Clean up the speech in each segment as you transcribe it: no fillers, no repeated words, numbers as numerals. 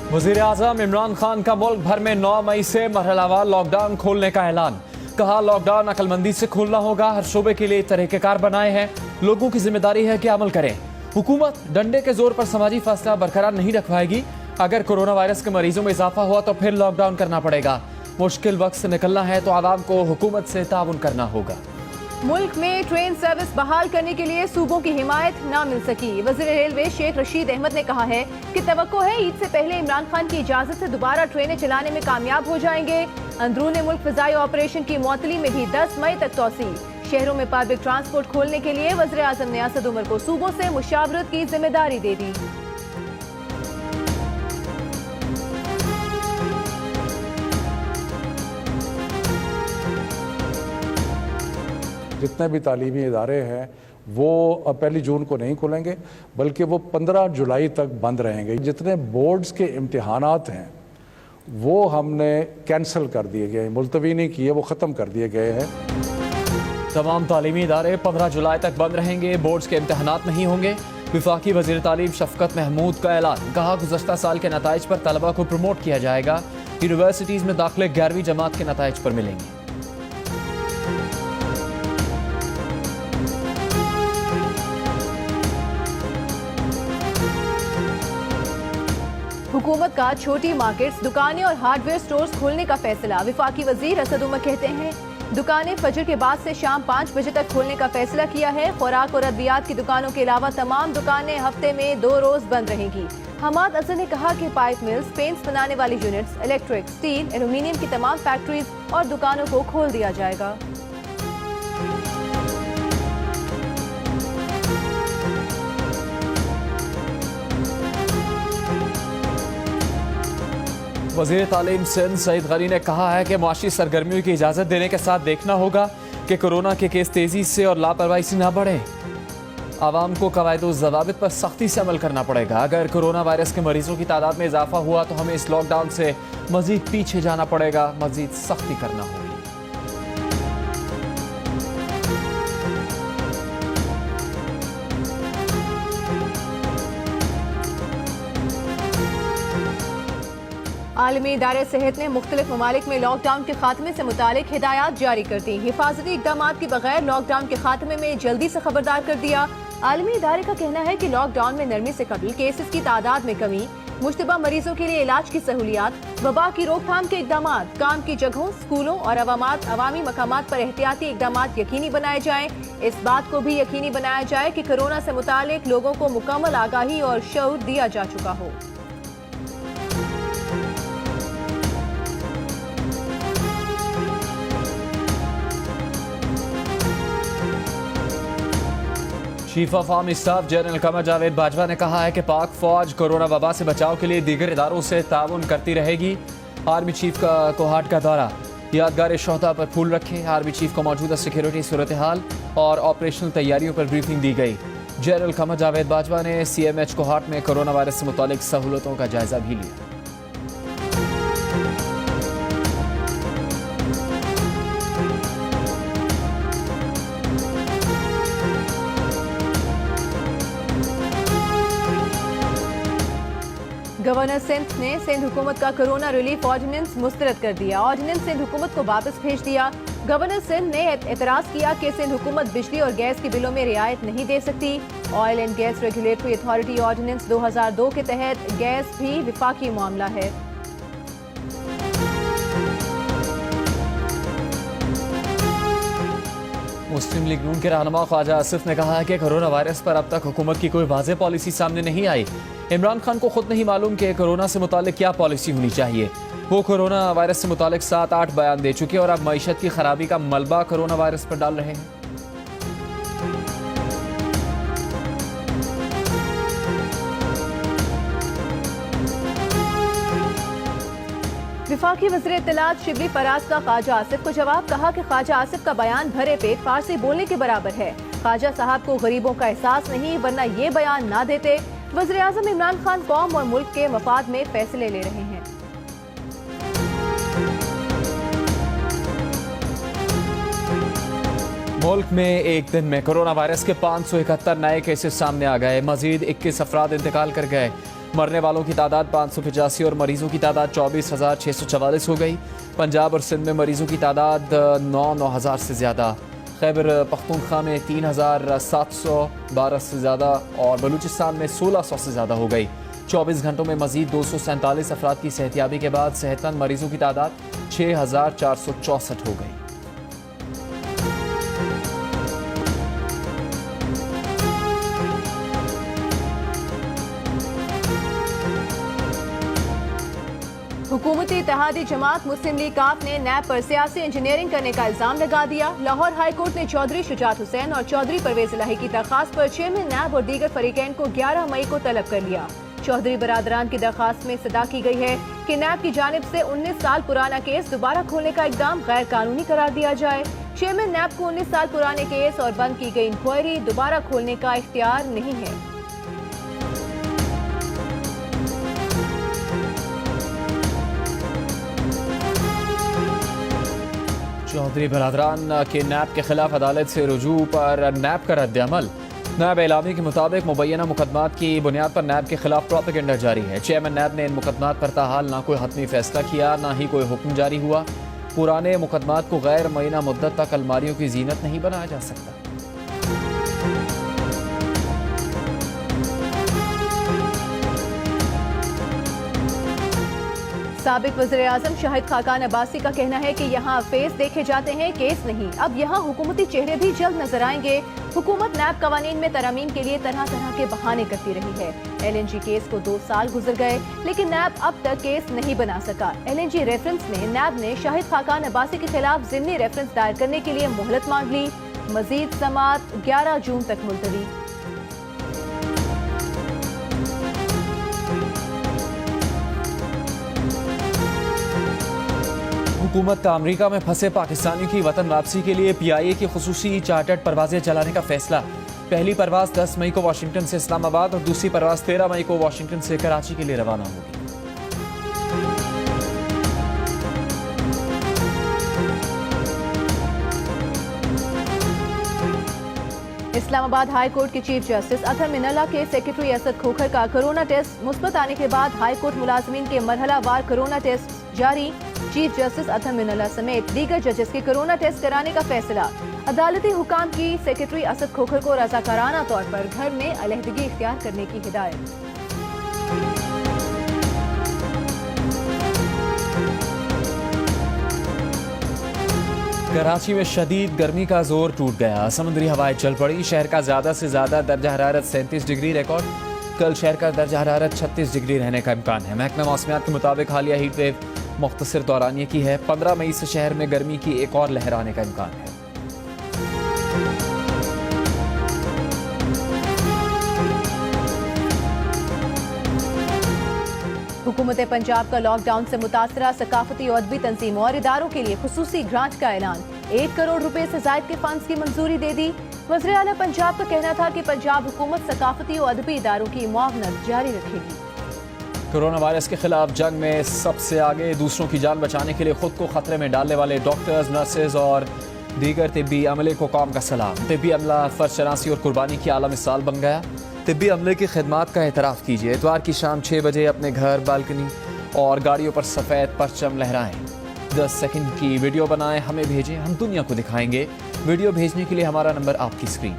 वज़ीर आज़म इमरान खान का मुल्क भर में 9 मई से मरहलावार लॉकडाउन खोलने का ऐलान। कहा लॉकडाउन अक्लमंदी से खोलना होगा। हर शोबे के लिए तरीक़ेकार बनाए हैं। लोगों की जिम्मेदारी है कि अमल करें। हुकूमत डंडे के जोर पर समाजी फासला बरकरार नहीं रखवाएगी। अगर कोरोना वायरस के मरीजों में इजाफा हुआ तो फिर लॉकडाउन करना पड़ेगा। मुश्किल वक्त से निकलना है तो आवाम को हुकूमत से ताउन करना होगा। मुल्क में ट्रेन सर्विस बहाल करने के लिए सूबों की हिमायत ना मिल सकी। वज़ीर रेलवे शेख रशीद अहमद ने कहा है कि तवक्को है ईद से पहले इमरान खान की इजाजत से दोबारा ट्रेनें चलाने में कामयाब हो जाएंगे। अंदरूनी मुल्क फिजाई ऑपरेशन की मुअत्तली में भी 10 मई तक तोसी। शहरों में पब्लिक ट्रांसपोर्ट खोलने के लिए वज़ीर आज़म ने असद उमर को सूबों से मुशावरत की जिम्मेदारी दे दी। जितने भी तालीमी इदारे हैं वो 1 जून को नहीं खुलेंगे, बल्कि वो 15 जुलाई तक बंद रहेंगे। जितने बोर्ड्स के इम्तिहानात हैं वो हमने कैंसिल कर दिए गए, मुलतवी नहीं किए, वो ख़त्म कर दिए गए हैं। तमाम तालीमी इदारे 15 जुलाई तक बंद रहेंगे। बोर्ड्स के इम्तहानात नहीं होंगे। विफाकी वज़ीर तालीम शफकत महमूद का ऐलान। कहा गुज़श्ता साल के नताइज पर तलबा को प्रमोट किया जाएगा। यूनिवर्सिटीज़ में दाखिले 11वीं जमात के नताइज पर मिलेंगे। हुकूमत का छोटी मार्केट्स, दुकानें और हार्डवेयर स्टोर्स खोलने का फैसला। विफाकी वजीर असद उमर कहते हैं दुकानें फजर के बाद से शाम 5 बजे तक खोलने का फैसला किया है। खुराक और अद्वियात की दुकानों के अलावा तमाम दुकानें हफ्ते में 2 रोज बंद रहेंगी। हमाद अजहर ने कहा कि पाइप मिल्स, पेंट्स बनाने वाली यूनिट्स, इलेक्ट्रिक, स्टील, एल्यूमिनियम की तमाम फैक्ट्रीज और दुकानों को खोल दिया जाएगा। वज़ीर तालीम सिंध सईद गनी ने कहा है कि मुआशी सरगर्मियों की इजाज़त देने के साथ देखना होगा कि कोरोना के केस तेज़ी से और लापरवाही से न बढ़े। आवाम को कवायद ज़वाबित पर सख्ती से अमल करना पड़ेगा। अगर कोरोना वायरस के मरीजों की तादाद में इजाफा हुआ तो हमें इस लॉकडाउन से मज़ीद पीछे जाना पड़ेगा, मज़ीद सख्ती करना होगी। आलमी इदारे सेहत ने मुख्तलिफ ममालिक में लॉकडाउन के खात्मे से मुतालिक हिदायत जारी कर दी। हिफाजती इकदाम के बगैर लॉकडाउन के खात्मे में जल्दी से खबरदार कर दिया। आलमी इदारे का कहना है कि लॉकडाउन में नरमी से कबल केसेस की तादाद में कमी, मुश्तबा मरीजों के लिए इलाज की सहूलियात, वबा की रोकथाम के इकदाम, काम की जगहों, स्कूलों और अवामी मकामात पर एहतियाती इकदाम यकीनी बनाए जाएं। इस बात को भी यकीनी बनाया जाए कि कोरोना से मुतालिक लोगों को मुकम्मल आगाही और शऊर दिया जा चुका हो। Chief of army staff general Qamar Javed Bajwa ने कहा है कि पाक फौज कोरोना वबा से बचाव के लिए दीगर इदारों से ताउन करती रहेगी। आर्मी चीफ का कोहाट का दौरा, यादगार शोहदा पर फूल रखे। आर्मी चीफ को मौजूदा सिक्योरिटी सूरत हाल और ऑपरेशनल तैयारियों पर ब्रीफिंग दी गई। जनरल कमर जावेद बाजवा ने CMH कोहाट में कोरोना वायरस से मुतालिक सहूलतों का जायजा भी लिया। गवर्नर सिंध ने सिंध हुकूमत का कोरोना रिलीफ ऑर्डिनेंस मुस्तरद कर दिया। ऑर्डिनेंस सिंध हुकूमत को वापस भेज दिया। गवर्नर सिंध ने एतराज किया कि सिंध हुकूमत बिजली और गैस के बिलों में रियायत नहीं दे सकती। Oil and gas regulatory authority ordinance 2002 के तहत गैस भी विफाकी मामला है। मुस्लिम लीग नून के रहनुमा ख्वाजा आसिफ ने कहा है कि कोरोना वायरस पर अब तक हुकूमत की कोई वाज़ेह पॉलिसी सामने नहीं आई। इमरान खान को खुद नहीं मालूम कि कोरोना से मुतालिक क्या पॉलिसी होनी चाहिए। वो कोरोना वायरस से मुतालिक 7-8 बयान दे चुके और अब मईशत की खराबी का मलबा कोरोना वायरस पर डाल रहे हैं। विफाकी वज़ीर इत्तलात शिबली फराज का ख्वाजा आसिफ को जवाब। कहा कि ख्वाजा आसिफ का बयान भरे पेट फारसी बोलने के बराबर है। ख्वाजा साहब को गरीबों का एहसास नहीं, वरना ये बयान ना देते। वज़ीर आज़म इमरान खान कौम और मुल्क के मफाद में फैसले ले रहे हैं। मुल्क में एक दिन में कोरोना वायरस के 571 नए केसेस सामने आ गए। मजीद 21 अफराद इंतकाल कर गए। मरने वालों की तादाद 585 और मरीजों की तादाद 24,644 हो गई। पंजाब और सिंध में मरीजों की तादाद 9,000 से ज़्यादा, खैबर पख्तूनख्वा में 3,712 से ज़्यादा और बलूचिस्तान में 1,600 से ज़्यादा हो गई। 24 घंटों में मजीद 247 अफराद की सेहतियाबी के बाद सेहतमंद मरीजों की तादाद 6,464 हो गई। हुकूमती इत्तेहादी जमात मुस्लिम लीग काफ ने नैब पर सियासी इंजीनियरिंग करने का इल्जाम लगा दिया। लाहौर हाई कोर्ट ने चौधरी शुजात हुसैन और चौधरी परवेज इलाही की दरखास्त पर चेयरमैन नैब और दीगर फरीकैन को 11 मई को तलब कर लिया। चौधरी बरादरान की दरखास्त में इस्तदा की गई है कि नैब की जानिब से 19 साल पुराना केस दोबारा खोलने का इकदाम गैर कानूनी करार दिया जाए। चेयरमैन नैब को 19 साल पुराने केस और बंद की गई इंक्वायरी दोबारा खोलने का इख्तियार नहीं है। चौधरी बरादरान के नैब के खिलाफ अदालत से रुजू पर नैब का रद्द-ए-अमल। नैब एलामी के मुताबिक मुबैना मुकदमात की बुनियाद पर नैब के खिलाफ प्रोपेगेंडा जारी है। चेयरमैन नैब ने इन मुकदमात पर ताहाल ना कोई हतमी फैसला किया, ना ही कोई हुक्म जारी हुआ। पुराने मुकदमात को गैर मुअय्यना मुद्दत तक अलमारियों की जीनत नहीं बनाया जा सकता। साबिक वज़ीर-ए-आज़म शाहिद खाकान अब्बासी का कहना है कि यहाँ फेस देखे जाते हैं, केस नहीं। अब यहाँ हुकूमती चेहरे भी जल्द नजर आएंगे। हुकूमत नैब कवानीन में तरमीम के लिए तरह तरह के बहाने करती रही है। LNG केस को 2 साल गुजर गए लेकिन नैब अब तक केस नहीं बना सका। LNG रेफरेंस में नैब ने शाहिद खाकान अब्बासी के खिलाफ ज़िमनी रेफरेंस दायर करने के लिए मोहलत मांग ली। मजीद समाअत 11 जून तक मुलतवी। हुकूमत का अमरीका में फंसे पाकिस्तानियों की वतन वापसी के लिए PIA की खुसूसी चार्टर्ड परवाजें चलाने का फैसला। पहली परवाज 10 मई को वाशिंगटन से इस्लामाबाद और दूसरी परवाज 13 मई को वाशिंगटन से कराची के लिए रवाना होगी। इस्लामाबाद हाई कोर्ट के चीफ जस्टिस अतहर मिनल्ला के सेक्रेटरी असद खोखर का कोरोना टेस्ट मुस्बत आने के बाद हाई कोर्ट मुलाजमीन के मरहलावार कोरोना टेस्ट जारी। चीफ जस्टिस अतहर मिनल्ला समेत दीगर जजेस के कोरोना टेस्ट कराने का फैसला। अदालती हुकाम की सेक्रेटरी असद खोखर को रजाकाराना तौर पर घर में अलहदगी इख्तियार करने की हिदायत। कराची में शदीद गर्मी का जोर टूट गया। समुद्री हवाएं चल पड़ी। शहर का ज्यादा से ज्यादा दर्जा हरारत 37 डिग्री रिकॉर्ड। कल शहर का दर्जा हरारत 36 डिग्री रहने का इम्कान है। महकमा मौसमियात के मुताबिक हालिया हीट वेव मुख्तसर दौरानिये की है। 15 मई से शहर में गर्मी की एक और लहर आने का इम्कान है। हुकूमत पंजाब का लॉकडाउन से मुतासरा सकाफती और अदबी तंजीमों और इदारों के लिए खुसूसी ग्रांट का ऐलान। 1 करोड़ रुपए से जायद के फंड्स की मंजूरी दे दी। वज़ीर आला पंजाब का कहना था कि पंजाब हुकूमत सकाफती और अदबी इदारों की मुआवनत जारी रखेगी। कोरोना वायरस के खिलाफ जंग में सबसे आगे दूसरों की जान बचाने के लिए खुद को खतरे में डालने वाले डॉक्टर्स, नर्सेज और दीगर तिब्बी अमले को कौम का सलाम। तिब्बी अमला फर्शनासी और कुर्बानी की आला मिसाल बन गया। तिब्बी अमले की खिदमात का एतराफ़ कीजिए। इतवार की शाम 6 बजे अपने घर, बालकनी और गाड़ियों पर सफ़ेद परचम लहराएं। 10 सेकंड की वीडियो बनाएं, हमें भेजें, हम दुनिया को दिखाएंगे। वीडियो भेजने के लिए हमारा नंबर आपकी स्क्रीन।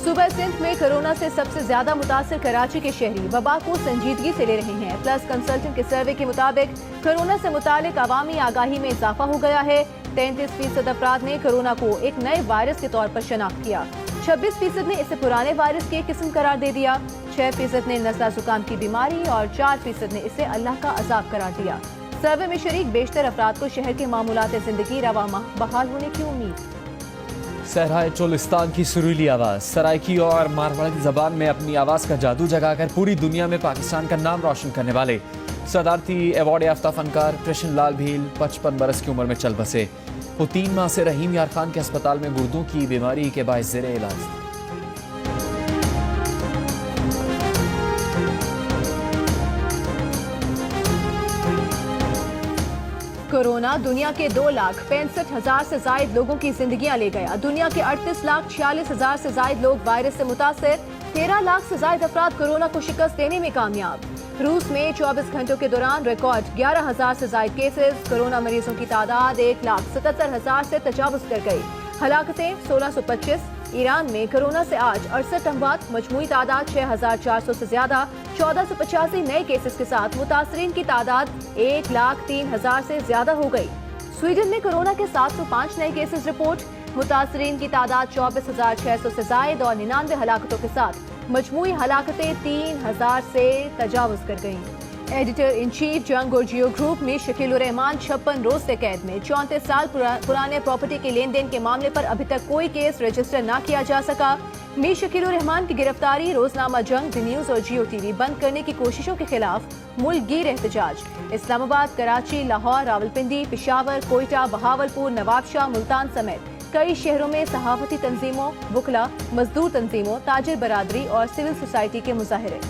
सूबा सिंध में कोरोना से सबसे ज्यादा मुतासिर कराची के शहरी वबा को संजीदगी से ले रहे हैं। प्लस कंसल्टेंट के सर्वे के मुताबिक कोरोना से मुतालिक अवामी आगाही में इजाफा हो गया है। 33% अफराद ने कोरोना को एक नए वायरस के तौर पर शनाख्त किया। 26% ने इसे पुराने वायरस की एक किस्म करार दे दिया। 6% ने नज़ला जुकाम की बीमारी और 4% ने इसे अल्लाह का अजाब करार दिया। सर्वे में शरीक बेशतर अफराद को शहर के मामूलात जिंदगी रवा माह बहाल होने की उम्मीद। सहराए चोलिस्तान की सुरीली आवाज़। सराइकी और मारवाड़ी ज़बान में अपनी आवाज़ का जादू जगाकर पूरी दुनिया में पाकिस्तान का नाम रोशन करने वाले सदारती अवार्ड याफ्ता फनकार कृष्ण लाल भील 55 बरस की उम्र में चल बसे। वो 3 माह से रहीम यार खान के अस्पताल में गुर्दों की बीमारी के बायस ज़ेरे इलाज थे। कोरोना दुनिया के 2,65,000 से जायद लोगों की जिंदगियां ले गया। दुनिया के 38,46,000 से जायद लोग वायरस से मुतासर। 13 लाख से जायद अफराद कोरोना को शिकस्त देने में कामयाब। रूस में 24 घंटों के दौरान रिकॉर्ड 11,000 से जायद केसेस। कोरोना मरीजों की तादाद 1,77,000 से तजावुज कर गई। हलाकतें 1625। ईरान में कोरोना से आज 68 अमवात, मजमूई तादाद 6,400 से ज्यादा। 1485 नए केसेस के साथ मुतासरीन की तादाद 1,03,000 से ज्यादा हो गई। स्वीडन में कोरोना के 705 नए केसेस रिपोर्ट। मुतासरीन की तादाद 24,600 से जायद और 99 हलाकतों के साथ मजमूई हलाकतें 3,000 से तजावुज कर गईं। एडिटर इन चीफ जंग और जियो ग्रुप में शकील उर रहमान 56 रोज से कैद में। 34 साल पुराने प्रॉपर्टी के लेन देन के मामले पर अभी तक कोई केस रजिस्टर न किया जा सका। मीर शकील उर रहमान की गिरफ्तारी, रोजनामा जंग, द न्यूज और जियो टीवी बंद करने की कोशिशों के खिलाफ मुल्क गिर एहतजाज। इस्लामाबाद, कराची, लाहौर, रावलपिंडी, पेशावर, कोयटा, बहावलपुर, नवाबशाह, मुल्तान समेत कई शहरों में सहाफती तंजीमों, वुकला, मजदूर तंजीमों, ताजिर बरादरी और सिविल सोसाइटी के मुजाहिरे।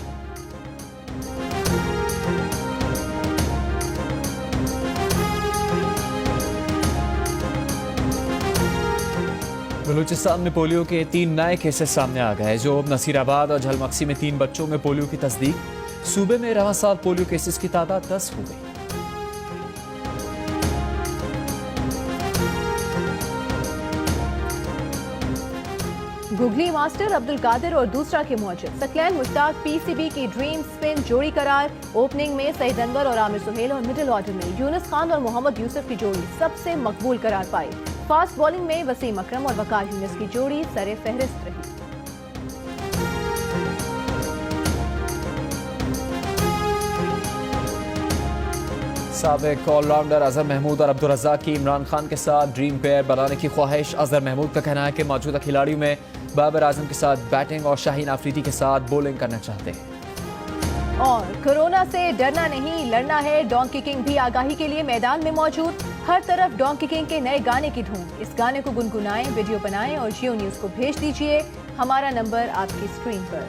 बलूचिस्तान में पोलियो के 3 नए केसेस सामने आ गए। जो नसीराबाद और झलमक्सी में 3 बच्चों में पोलियो की तस्दीक। सूबे में रवां साल पोलियो केसेस की तादाद 10 हो गई। गुगली मास्टर अब्दुल कादिर और दूसरा के मौजूद सकलैन मुश्ताक पीसीबी की ड्रीम स्पिन जोड़ी करार। ओपनिंग में सईद अनवर और आमिर सुहेल और मिडिल ऑर्डर में यूनुस खान और मोहम्मद यूसुफ की जोड़ी सबसे मकबूल करार पाई। फास्ट बॉलिंग में वसीम अकरम और वकार यूनुस की जोड़ी सरे फहरिस्त रही। साबिक ऑलराउंडर अजहर महमूद और अब्दुल रज़ाक की इमरान खान के साथ ड्रीम पेयर बनाने की ख्वाहिश। अजहर महमूद का कहना है कि मौजूदा खिलाड़ियों में बाबर आजम के साथ बैटिंग और शाहीन आफरीदी के साथ बॉलिंग करना चाहते हैं। और कोरोना से डरना नहीं, लड़ना है। डोंकी किंग भी आगाही के लिए मैदान में मौजूद। हर तरफ डोंकी किंग के नए गाने की धूम। इस गाने को गुनगुनाएं, वीडियो बनाएं और जियो न्यूज को भेज दीजिए। हमारा नंबर आपकी स्क्रीन पर।